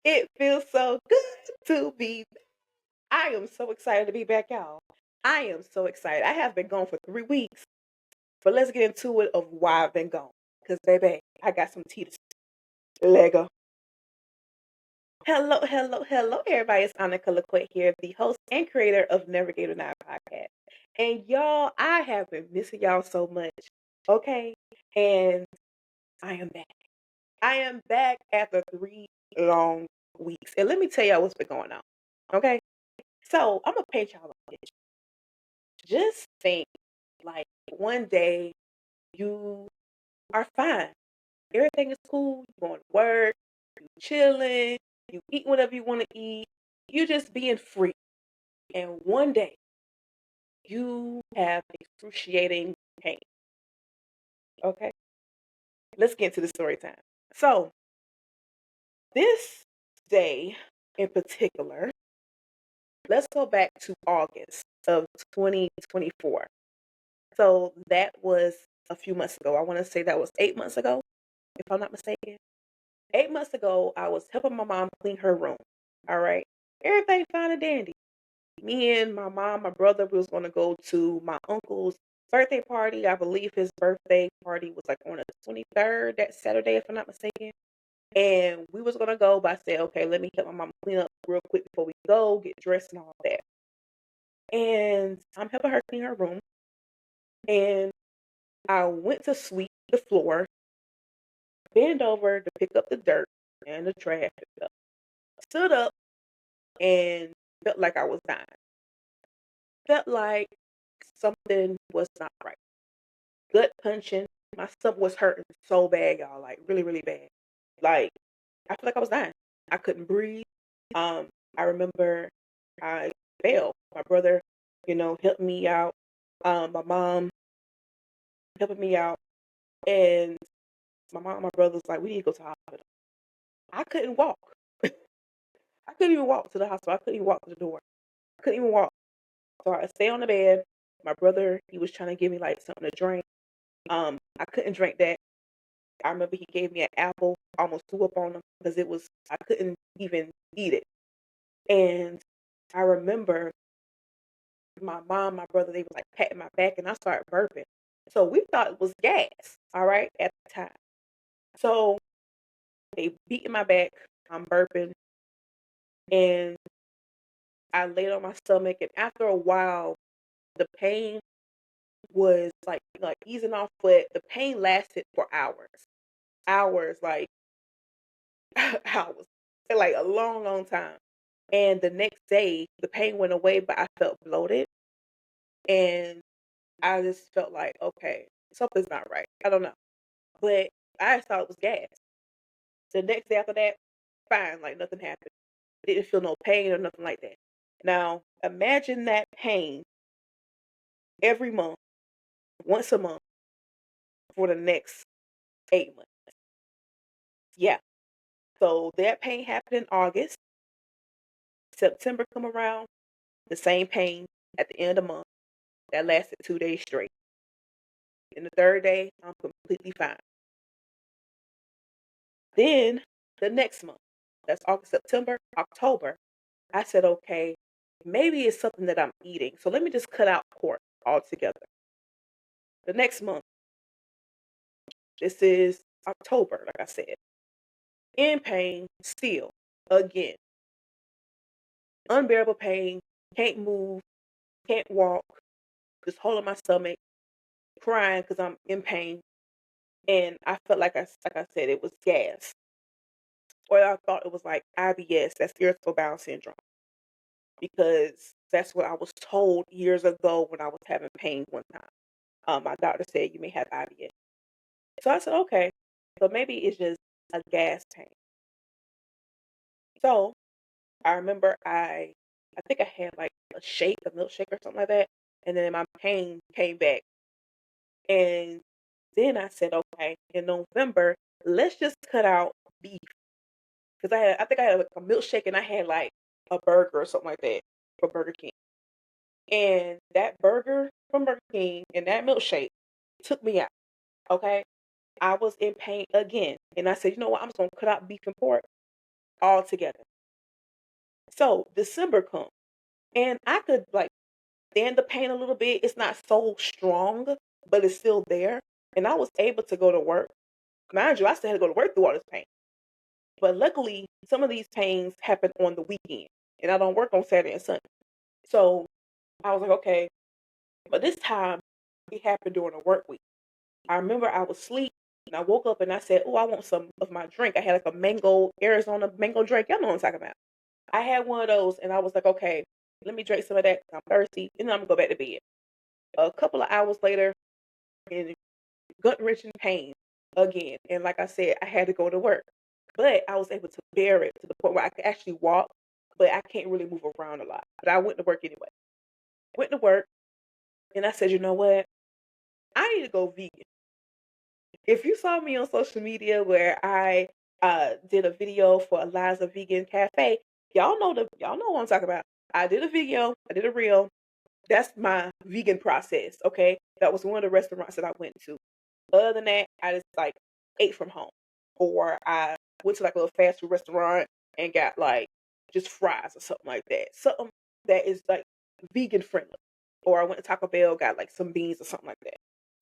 It feels so good to be I am so excited to be back, y'all. I am so excited. I have been gone for 3 weeks, but let's get into it of why I've been gone. Cause baby, I got some tea to Lego. Hello, everybody. It's Anukkah Laquette here, the host and creator of Navigator Now podcast. And y'all, I have been missing y'all so much. Okay. And I am back. I am back after 3 long weeks. And let me tell y'all what's been going on. Okay. So I'm gonna paint y'all a picture. Just think like one day you are fine. Everything is cool. You going to work, you chilling, you eat whatever you want to eat. You just being free. And one day you have excruciating pain. Okay. Let's get into the story time. So this day in particular, let's go back to August of 2024. So that was a few months ago. I want to say that was 8 months ago, if I'm not mistaken. 8 months ago, I was helping my mom clean her room. All right. Everything fine and dandy. Me and my mom, my brother, we was going to go to my uncle's birthday party. I believe his birthday party was like on the 23rd, that Saturday, if I'm not mistaken. And we was going to go, but I said, okay, let me help my mom clean up real quick before we go, get dressed and all that. And I'm helping her clean her room. And I went to sweep the floor, bend over to pick up the dirt and the trash and stuff. Stood up and felt like I was dying. Felt like something was not right. Gut punching. My stomach was hurting so bad, y'all. Like really, really bad. Like I feel like I was dying. I couldn't breathe. I remember I fell. My brother, helped me out. My mom helping me out, and my mom, and my brother was like, "We need to go to the hospital." I couldn't walk. I couldn't even walk to the hospital. I couldn't even walk to the door. I couldn't even walk. So I stayed on the bed. My brother, he was trying to give me like something to drink. I couldn't drink that. I remember he gave me an apple, almost threw up on him because I couldn't even eat it. And I remember my mom, my brother, they was like patting my back and I started burping. So we thought it was gas, all right, at the time. So they beating my back, I'm burping, and I laid on my stomach. And after a while, the pain was like easing off, but the pain lasted for hours. Hours, like hours. Like a long, long time. And the next day the pain went away, but I felt bloated and I just felt like, okay, something's not right. I don't know. But I just thought it was gas. The next day after that, fine, like nothing happened. Didn't feel no pain or nothing like that. Now imagine that pain every month, once a month for the next 8 months. Yeah. So that pain happened in August. September come around, the same pain at the end of the month. That lasted 2 days straight. And the third day, I'm completely fine. Then the next month, that's August, September, October, I said, okay, maybe it's something that I'm eating. So let me just cut out pork altogether. The next month, this is October, like I said, in pain still, again, unbearable pain, can't move, can't walk, just holding my stomach, crying because I'm in pain. And I felt like I said, it was gas. Or I thought it was like IBS, that's irritable bowel syndrome, because that's what I was told years ago when I was having pain one time. My doctor said you may have IBS. So I said, okay, so maybe it's just a gas pain. So I remember I think I had like a milkshake or something like that, and then my pain came back. And then I said, okay, in November, let's just cut out beef. Because I think I had like a milkshake and I had like a burger or something like that from Burger King. And that burger from Burger King and that milkshake took me out. Okay. I was in pain again. And I said, you know what? I'm just gonna cut out beef and pork. all together. So December comes, and I could like stand the pain a little bit. It's not so strong, but it's still there. And I was able to go to work. Mind you, I still had to go to work through all this pain. But luckily, some of these pains happen on the weekend, and I don't work on Saturday and Sunday. So I was like, okay. But this time, it happened during a work week. I remember I was asleep, and I woke up and I said, "Oh, I want some of my drink." I had like a mango, Arizona mango drink. Y'all know what I'm talking about. I had one of those, and I was like, okay, let me drink some of that 'cause I'm thirsty, and then I'm gonna go back to bed. A couple of hours later, in gut wrenching pain again, and like I said, I had to go to work, but I was able to bear it to the point where I could actually walk, but I can't really move around a lot. But I went to work anyway. Went to work, and I said, you know what? I need to go vegan. If you saw me on social media where I did a video for Eliza Vegan Cafe, y'all know what I'm talking about. I did a video, I did a reel. That's my vegan process, okay? That was one of the restaurants that I went to. Other than that, I just like ate from home. Or I went to like a little fast food restaurant and got like just fries or something like that. Something that is like vegan friendly. Or I went to Taco Bell, got like some beans or something like that.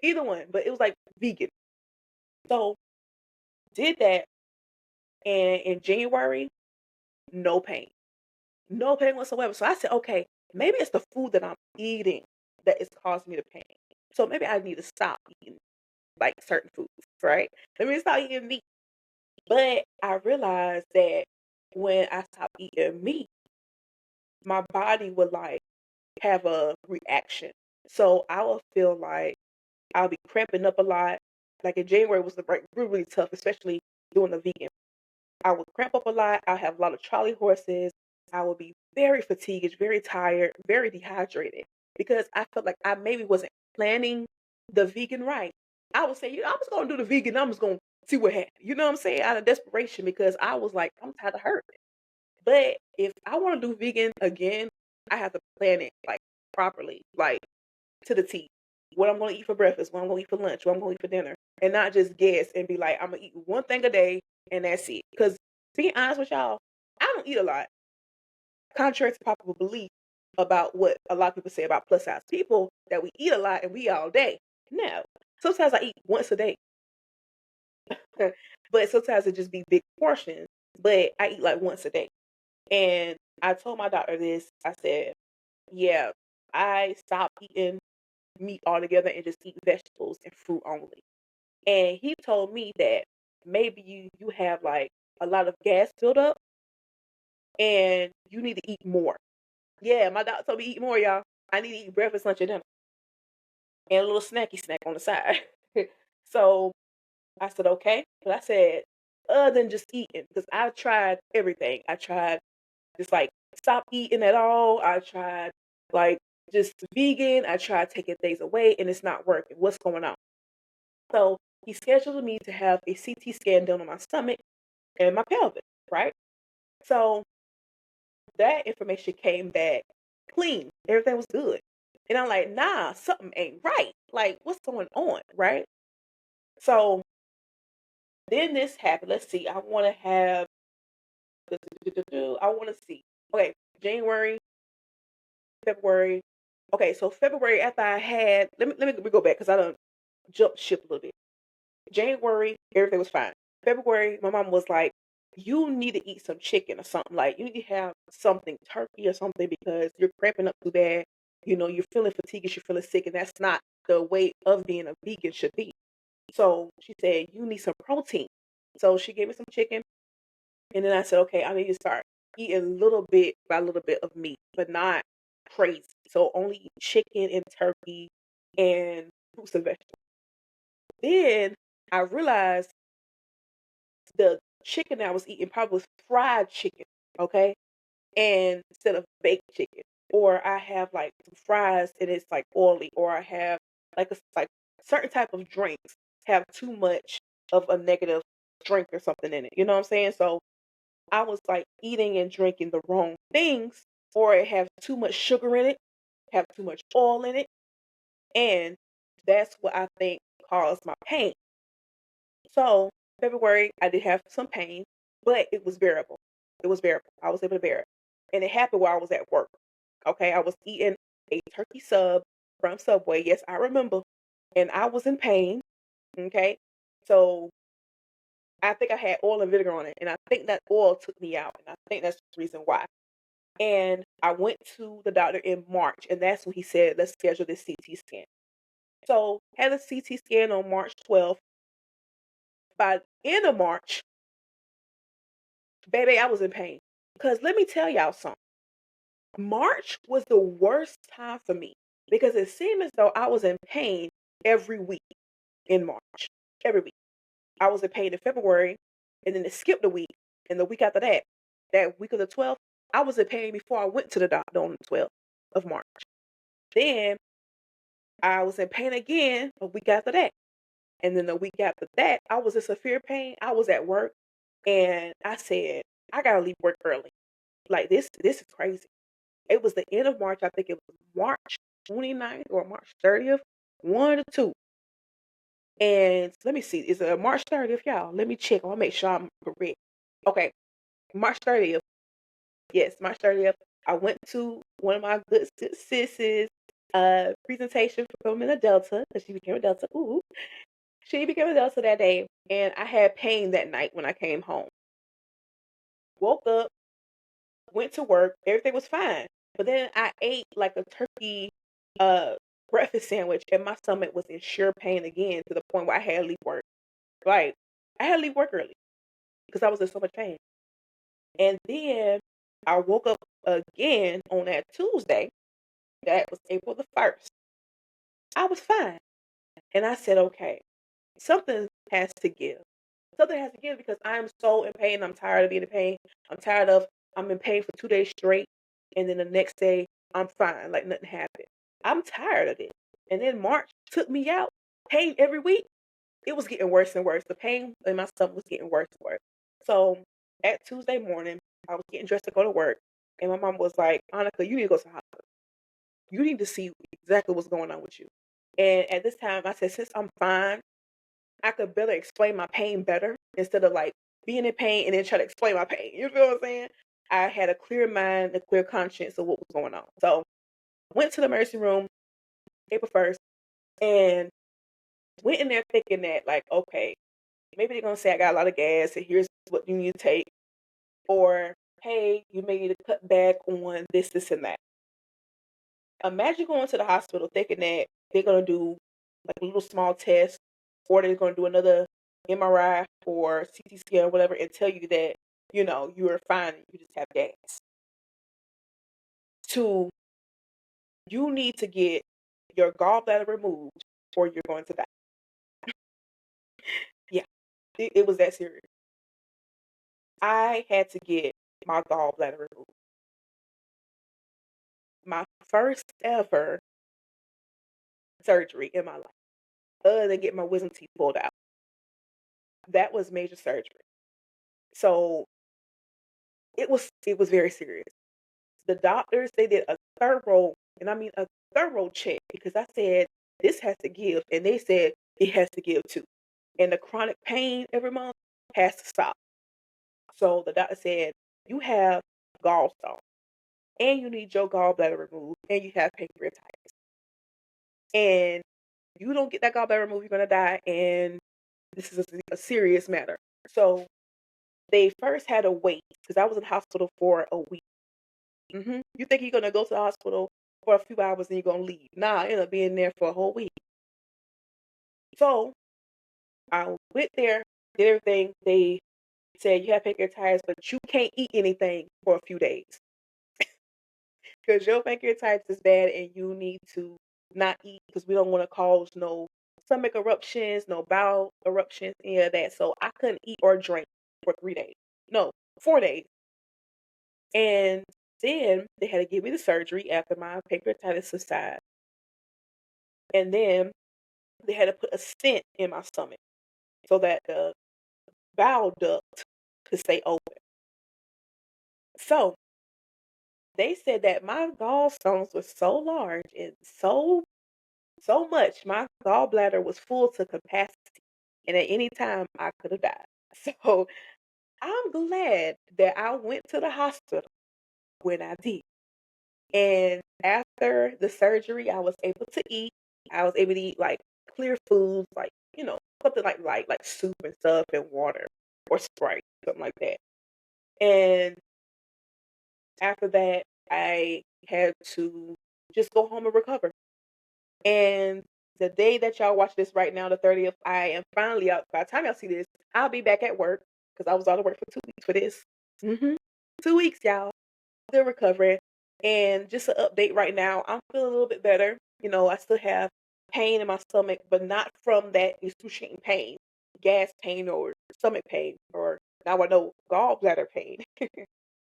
Either one, but it was like vegan. So did that, and in January, no pain. No pain whatsoever. So I said, okay, maybe it's the food that I'm eating that is causing me the pain. So maybe I need to stop eating like certain foods, right? Let me stop eating meat. But I realized that when I stopped eating meat, my body would like have a reaction. So I would feel like I'll be cramping up a lot. Like in January was like really, really tough, especially doing the vegan. I would cramp up a lot. I'll have a lot of Charlie horses. I would be very fatigued, very tired, very dehydrated because I felt like I maybe wasn't planning the vegan right. I would say, you know, I was going to do the vegan. I'm just going to see what happens. You know what I'm saying? Out of desperation because I was like, I'm tired of hurting. But if I want to do vegan again, I have to plan it like properly, like to the T. What I'm going to eat for breakfast, what I'm going to eat for lunch, what I'm going to eat for dinner, and not just guess and be like, I'm going to eat one thing a day and that's it. Because being honest with y'all, I don't eat a lot, contrary to popular belief about what a lot of people say about plus size people that we eat a lot and we eat all day. No, sometimes I eat once a day, but sometimes it just be big portions. But I eat like once a day, and I told my doctor this. I said, yeah, I stopped eating meat altogether and just eat vegetables and fruit only. And he told me that maybe you have like a lot of gas built up and you need to eat more. Yeah, my doctor told me eat more, y'all. I need to eat breakfast, lunch, and dinner, and a little snacky snack on the side. So I said, okay. But I said, other than just eating, because I tried everything. I tried just like stop eating at all. I tried like just vegan. I tried taking things away and it's not working. What's going on? So he scheduled me to have a CT scan done on my stomach and my pelvis, right? So that information came back clean. Everything was good. And I'm like, nah, something ain't right. Like, what's going on? Right. So then this happened. Let's see. I want to have, I want to see. Okay. January, February. Okay. So February after I had, let me go back because I don't jump ship a little bit. January, everything was fine. February, my mom was like, you need to eat some chicken or something. Like, you need to have something, turkey or something, because you're cramping up too bad. You know, you're feeling fatigued, you're feeling sick, and that's not the way of being a vegan should be. So she said, you need some protein. So she gave me some chicken. And then I said, okay, I need to start eating a little bit by little bit of meat, but not crazy. So only eat chicken and turkey and fruits and vegetables. Then I realized the chicken I was eating probably was fried chicken, okay? And instead of baked chicken. Or I have like some fries and it's like oily, or I have like certain type of drinks have too much of a negative drink or something in it. You know what I'm saying? So I was like eating and drinking the wrong things, or it have too much sugar in it, have too much oil in it, and that's what I think caused my pain. So February, I did have some pain, but it was bearable. It was bearable. I was able to bear it. And it happened while I was at work. Okay. I was eating a turkey sub from Subway. Yes, I remember. And I was in pain. Okay. So I think I had oil and vinegar on it. And I think that oil took me out. And I think that's the reason why. And I went to the doctor in March. And that's when he said, let's schedule this CT scan. So had a CT scan on March 12th. By the end of March, baby, I was in pain. Because let me tell y'all something. March was the worst time for me because it seemed as though I was in pain every week in March. Every week. I was in pain in February, and then it skipped a week. And the week after that, that week of the 12th, I was in pain before I went to the doctor on the 12th of March. Then I was in pain again a week after that. And then the week after that, I was in severe pain. I was at work, and I said, I gotta leave work early. Like this is crazy. It was the end of March. I think it was March 29th or March 30th, one or two. And let me see, is it March 30th, y'all? Let me check. I want to make sure I'm correct. Okay, March 30th. Yes, March 30th. I went to one of my good sis's presentation for becoming a Delta because she became a Delta. Ooh, she became a Delta that day, and I had pain that night when I came home. Woke up, went to work, everything was fine. But then I ate like a turkey uh breakfast sandwich and my stomach was in sheer pain again to the point where I had to leave work. Like I had to leave work early because I was in so much pain. And then I woke up again on that Tuesday. That was April the 1st. I was fine. And I said, okay, something has to give. Something has to give because I'm so in pain. I'm tired of being in pain. I'm tired of I'm in pain for 2 days straight, and then the next day I'm fine, like nothing happened. I'm tired of it. And then March took me out. Pain every week. It was getting worse and worse. The pain in my stomach was getting worse and worse. So at Tuesday morning, I was getting dressed to go to work, and my mom was like, "Annika, you need to go to the hospital. You need to see exactly what's going on with you." And at this time, I said, since I'm fine, I could better explain my pain better instead of like being in pain and then try to explain my pain. You feel what I'm saying? I had a clear mind, a clear conscience of what was going on. So went to the emergency room April 1st and went in there thinking that like, okay, maybe they're gonna say I got a lot of gas and here's what you need to take. Or hey, you may need to cut back on this, and that. Imagine going to the hospital thinking that they're gonna do like a little small test, or they're gonna do another MRI or CT scan or whatever, and tell you that you are fine and you just have gas. To you need to get your gallbladder removed, or you're going to die. Yeah, it was that serious. I had to get my gallbladder removed. My first ever surgery in my life, other than get my wisdom teeth pulled out. That was major surgery. So it was very serious. The doctors, they did a thorough, and I mean a thorough check because I said this has to give, and they said it has to give too. And the chronic pain every month has to stop. So the doctor said you have gallstone, and you need your gallbladder removed, and you have pancreatitis, and you don't get that gallbladder removed, you're gonna die, and this is a serious matter. So they first had to wait because I was in hospital for a week. You think you're gonna go to the hospital for a few hours and you're gonna leave? Nah, I ended up being there for a whole week. So I went there, did everything. They said you have pancreatitis, but you can't eat anything for a few days because your pancreatitis is bad and you need to not eat because we don't want to cause no stomach eruptions, no bowel eruptions, any of that. So I couldn't eat or drink for 3 days. No, 4 days. And then they had to give me the surgery after my pancreatitis subsided. And then they had to put a stent in my stomach so that the bowel duct could stay open. So they said that my gallstones were so large and so much, my gallbladder was full to capacity. And at any time I could have died. So I'm glad that I went to the hospital when I did. And after the surgery, I was able to eat. I was able to eat like clear foods, like, something like soup and stuff and water or Sprite, something like that. And after that, I had to just go home and recover. And the day that y'all watch this right now, the 30th, I am finally out. By the time y'all see this, I'll be back at work because I was out of work for 2 weeks for this. 2 weeks, y'all. Still recovering. And just an update right now, I'm feeling a little bit better. I still have pain in my stomach, but not from that excruciating pain, gas pain or stomach pain, or now I know gallbladder pain.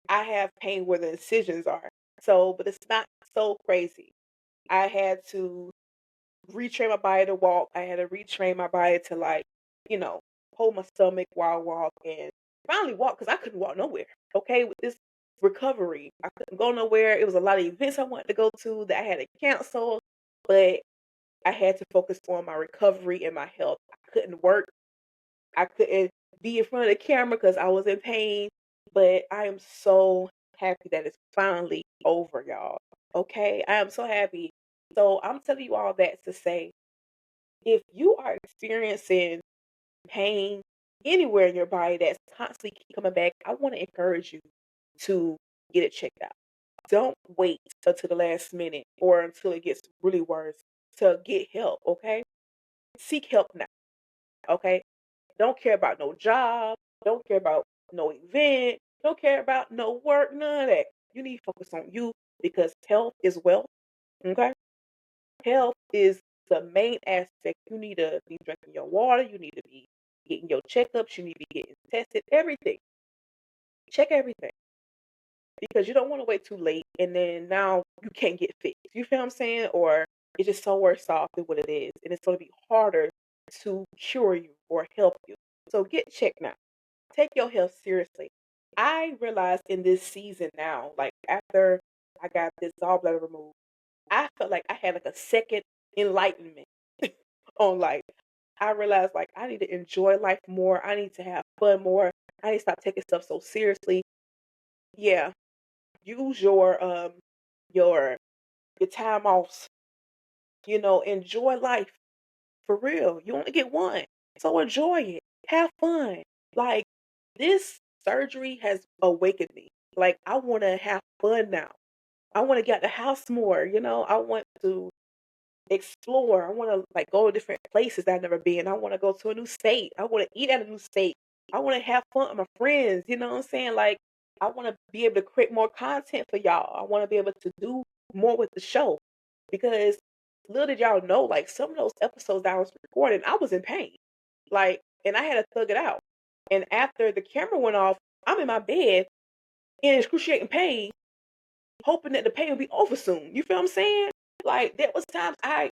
I have pain where the incisions are. So, but it's not so crazy. I had to retrain my body to walk. I had to retrain my body to you know, hold my stomach while I walk and finally walk because I couldn't walk nowhere. Okay, with this recovery, I couldn't go nowhere. It was a lot of events I wanted to go to that I had to cancel, but I had to focus on my recovery and my health. I couldn't work. I couldn't be in front of the camera because I was in pain. But I am so happy that it's finally over, y'all. Okay, I am so happy. So I'm telling you all that to say if you are experiencing pain anywhere in your body that's constantly keep coming back, I want to encourage you to get it checked out. Don't wait until the last minute or until it gets really worse to get help, okay? Seek help now, okay? Don't care about no job, don't care about no event, don't care about no work, none of that. You need to focus on you because health is wealth, okay? Health is the main aspect. You need to be drinking your water. You need to be getting your checkups. You need to be getting tested. Everything. Check everything because you don't want to wait too late and then now you can't get fixed. You feel what I'm saying? Or it's just so worse off than what it is, and it's going to be harder to cure you or help you. So get checked now. Take your health seriously. I realized in this season now, like after I got this gallbladder removed. I felt like I had like a second enlightenment on life. I realized like I need to enjoy life more. I need to have fun more. I need to stop taking stuff so seriously. Yeah, use your your time off. Enjoy life for real. You only get one, so enjoy it. Have fun. Like this surgery has awakened me. Like I want to have fun now. I want to get out the house more. I want to explore. I want to like go to different places that I've never been. I want to go to a new state. I want to eat at a new state. I want to have fun with my friends. You know what I'm saying? Like I want to be able to create more content for y'all. I want to be able to do more with the show because little did y'all know, like some of those episodes that I was recording, I was in pain. Like, and I had to thug it out. And after the camera went off, I'm in my bed in excruciating pain hoping that the pain would be over soon. You feel what I'm saying? Like there was times I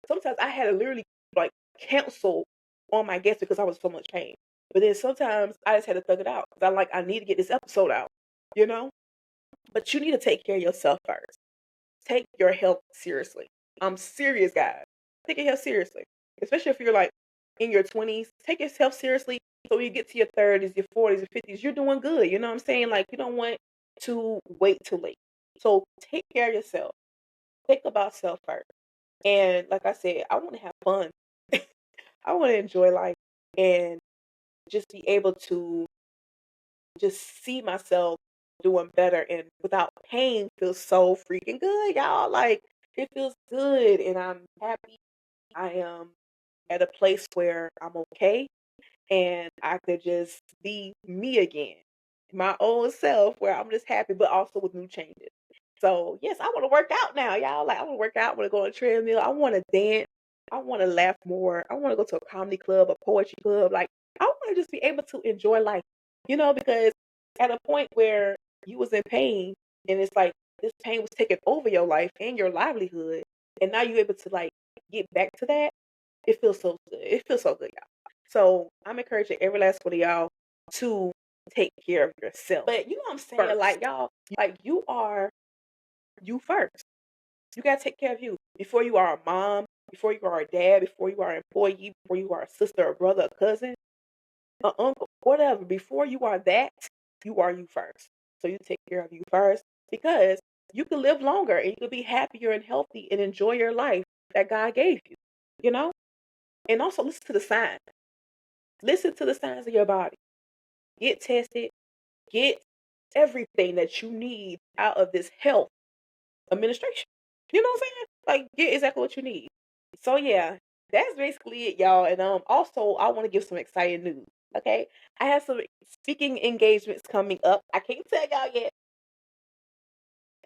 sometimes I had to literally like cancel on my guests because I was so much pain. But then sometimes I just had to thug it out because I need to get this episode out, you know? But you need to take care of yourself first. Take your health seriously. I'm serious, guys. Take your health seriously. Especially if you're like in your 20s. Take your health seriously so when you get to your 30s, your 40s, your 50s, you're doing good. You know what I'm saying? Like you don't want to wait too late. So take care of yourself. Think about self first. And like I said, I want to have fun. I want to enjoy life and just be able to just see myself doing better and without pain feels so freaking good, y'all. Like it feels good and I'm happy. I am at a place where I'm okay and I could just be me again, my old self, where I'm just happy, but also with new changes. So yes, I want to work out now, y'all. Like I want to work out. I want to go on a treadmill. I want to dance. I want to laugh more. I want to go to a comedy club, a poetry club. Like I want to just be able to enjoy life, because at a point where you was in pain and it's like this pain was taking over your life and your livelihood, and now you're able to like get back to that. It feels so good. It feels so good, y'all. So I'm encouraging every last one of y'all to take care of yourself. But you know what I'm saying? First. Like y'all, like you are you first. You gotta take care of you before you are a mom, before you are a dad, before you are an employee, before you are a sister, a brother, a cousin. an uncle, whatever. Before you are that, you are you first. So you take care of you first because you can live longer and you can be happier and healthy and enjoy your life that God gave you, you know? And also listen to the signs. Listen to the signs of your body. Get tested. Get everything that you need out of this health administration. You know what I'm saying? Like, get exactly what you need. So yeah, that's basically it, y'all. And also I want to give some exciting news. Okay, I have some speaking engagements coming up. I can't tell y'all yet.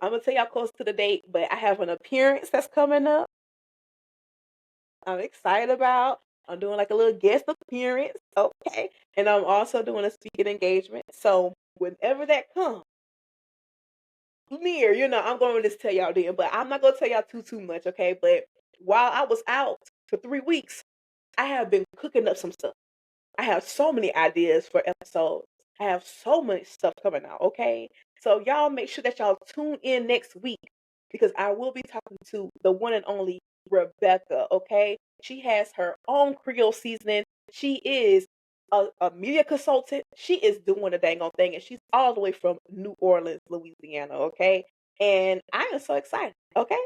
I'm gonna tell y'all close to the date, but I have an appearance that's coming up. I'm excited about. I'm doing like a little guest appearance. Okay, and I'm also doing a speaking engagement. So whenever that comes near, I'm going to just tell y'all then, but I'm not going to tell y'all too much, okay? But while I was out for 3 weeks, I have been cooking up some stuff. I have so many ideas for episodes. I have so much stuff coming out, okay? So y'all make sure that y'all tune in next week because I will be talking to the one and only Rebecca, okay? She has her own Creole seasoning. She is a media consultant. She is doing a dang on thing and she's all the way from New Orleans, Louisiana, okay? And I am so excited, okay?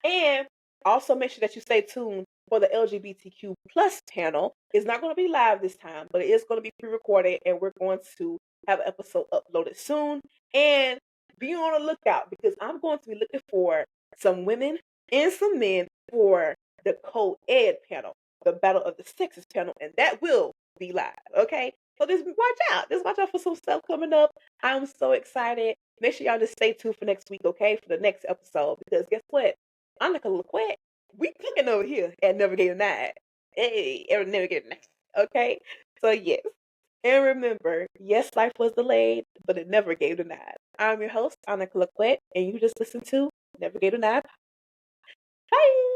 And also make sure that you stay tuned for the LGBTQ plus panel. It's not going to be live this time, but it is going to be pre-recorded and we're going to have an episode uploaded soon. And be on the lookout because I'm going to be looking for some women and some men for the co-ed panel, the Battle of the Sexes panel, and that will be live, okay? So just watch out. Just watch out for some stuff coming up. I'm so excited. Make sure y'all just stay tuned for next week, okay? For the next episode. Because guess what? Anukkah Laquette, we cooking over here at Never Get Denied. Hey, Never Get Denied. Okay? So yes. And remember, yes, life was delayed, but it never gave denied. I'm your host, Anukkah Laquette, and you just listened to Never Gave Denied. Bye!